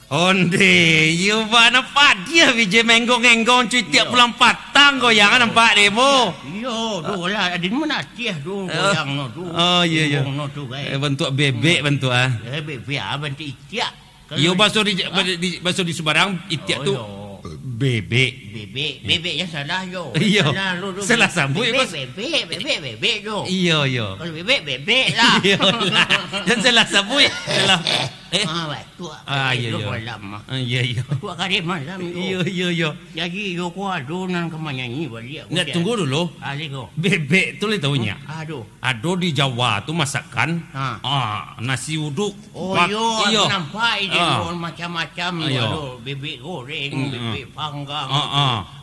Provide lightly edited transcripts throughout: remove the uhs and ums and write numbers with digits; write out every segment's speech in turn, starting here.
Onde, you ba nampak dia Vijay menggong-enggong cuy tiap bulan patang goyang nampak demo. Yo, tu lah ada mana tiah tu goyang no tu. Oh iya. No tu Bentuk bebek bentuk ah. Bebek bentuk itiak. Yo basuh di Sebarang itiak tu bebek. Bebek yang salah yo. Iya. Salah sambut bebek yo. Iya. Kalau bebek lah. Yang salah sambut. Salah. Betul. Iya. Betul kali malam tu. Iya. Jadi yo ko ado nan kemanyanyi balik. Nggak tunggu dulu. Aliko. Bebek tu le taunya. Ado di Jawa tu masakan. Nasi uduk. Oh yo, nampak itu macam-macam ado bebek goreng, bebek panggang.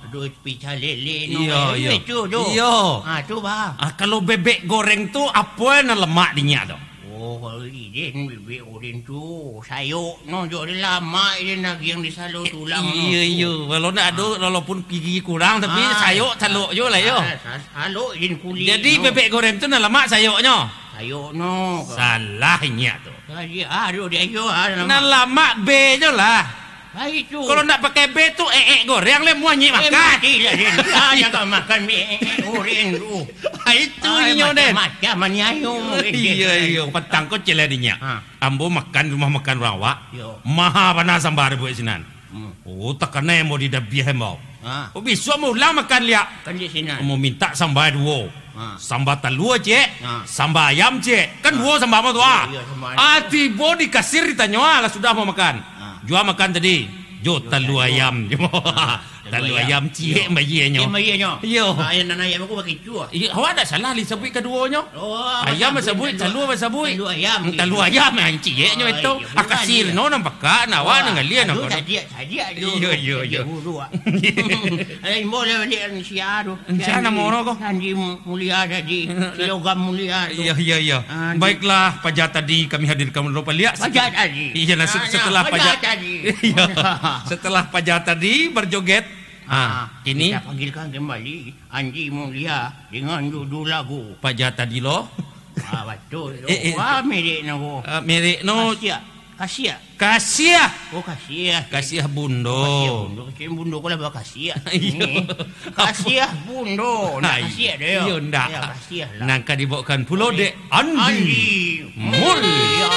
Aduh pizza lele Iya. Itu tu. Iya. Tu bah. Kalau bebek goreng tu apa yang lemak dinya tu? Oh, kalau ini bebek goreng tu sayur no jadi lama ini nak yang disalur tulang. Iya. Kalau nak ada walaupun gigi kurang tapi sayur saluk je lah yo. Saluk ini kulit. Jadi bebek goreng tu nak lemak sayurnya. Sayur no. Salahnya tu. Jadi aduh dia yo nak lemak B je lah. Itu. Kalau nak pakai B tu goreng le muanyi makan. Mati lah dia. Jangan makan goreng tu. Itu nyo den. Macam manyayo. Iya. Petang ko celadinya. Ambo makan rumah makan rawak. Maha panas sambar buat sinan. Oh takkan mau di dabiah mau. Oh besok mau ulang makan liak. Kan di sinan. Mau minta sambar dua. Sambar telur cek. Sambar ayam cek. Kan dua sambar apa tu tiba di kasir ditanya lah sudah mau makan. Jual makan tadi. Jo telur ayam. Telur ayam cik bayinya. Yo. Ayam dan ayam aku pakai cuah. Awak tak salah li sebut keduanya. Ayam sebut, telur sebut. Telur ayam yang ciknya itu. Akasir no nampak kan awak dengan lian aku. Sadia. Yo. Ai boleh balik Indonesia tu. Sana mono ko. Janji mulia jadi. Logam mulia. Iya. Baiklah pajak tadi kami hadirkan dulu paliak. Pajak tadi. Iya setelah pajak tadi. Setelah pajak tadi berjoget. Ini kita panggilkan kembali Anji Mulia dengan judul lagu pajak tadi lo. Betul. Merek no. Merek no. Kasia. Oh Kasia. Kasia Bundo. Kasia Bundo ko lah Kasia. Kasia Bundo. Kasia dia. Iya ndak. Kasia lah. Nangka dibawakan Pulau de Anji Mulia.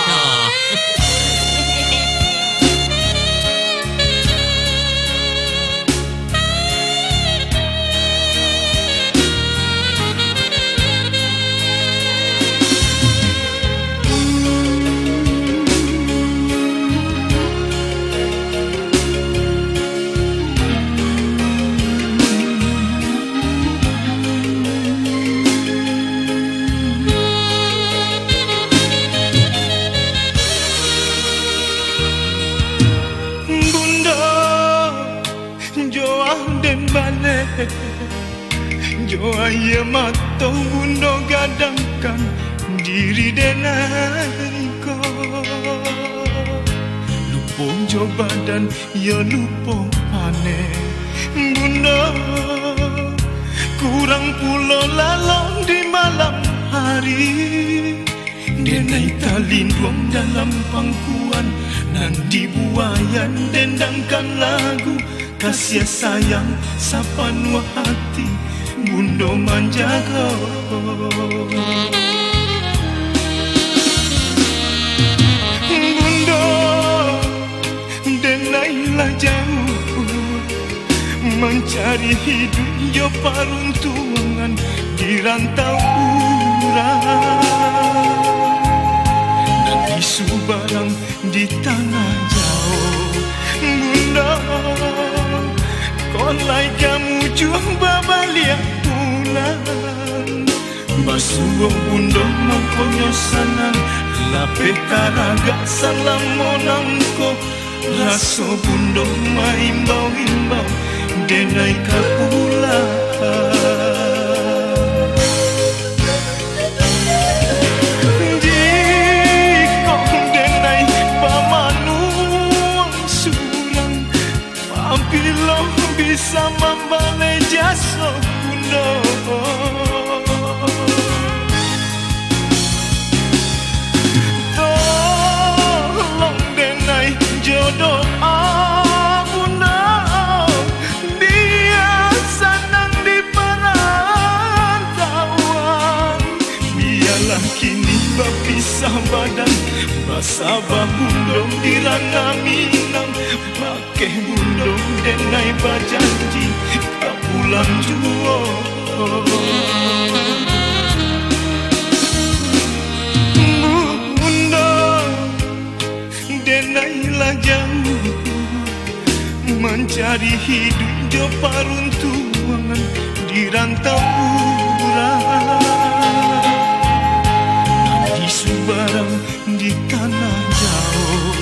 Jo ayah matau bundo gadangkan diri denai ko. Lupo jo badan ya lupo pane bundo. Kurang pulau lalang di malam hari. Denai talindung dalam pangkuan nan dibuayan dendangkan lagu. Kasih sayang sapanwa hati bundo manjago. Bundo denailah jauh mencari hidup yo paruntungan di rantau urang. Nanti subarang di tanah jauh. Bundo kolai kamu juang babaliak pulang. Basuh bundo mangkonyo sanang lape karaga salam monangko. Raso bundo maimbau-imbau denai kapulang. Bisa membalai jasa bundo. Tolong denai jodoh Basabah bundong dirana minang Pakai bundong denai bajanji Kau pulang jua Bundong denai lajang Mencari hidup di paruntuangan Di rantau urang Di Subarang di tanah jauh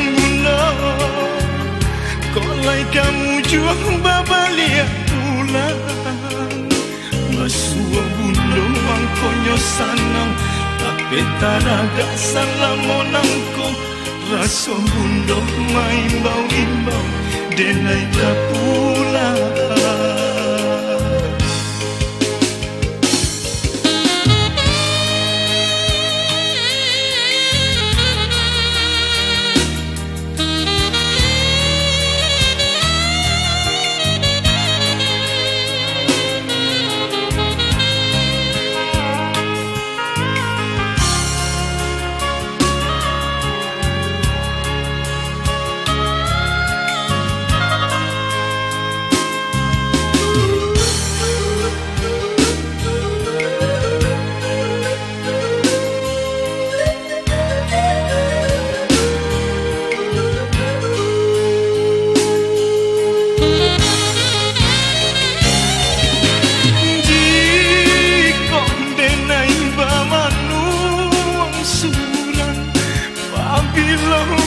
Bunda Kolai kamu juang babaliak pulang Masua bundong mangkonyo sanang Tapi taraga salah monangko Raso bundong maimbau-imbau Denai tak pulang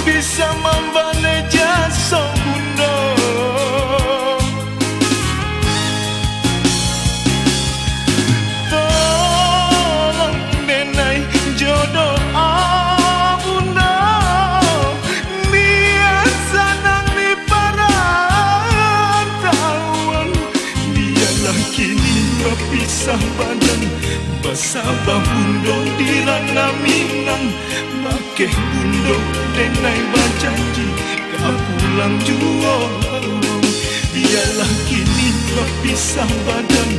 bisa membalik jasa bunda Tolong denai jodoh bunda Biasa nang di perantauan Biarlah kini berpisah badan Basabah bundong dirana minang Pakai bundong denai bajanji Kau pulang jua Biarlah kini berpisah badan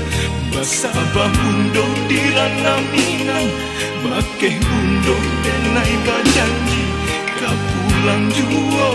Basabah bundong dirana minang Pakai bundong denai bajanji Kau pulang jua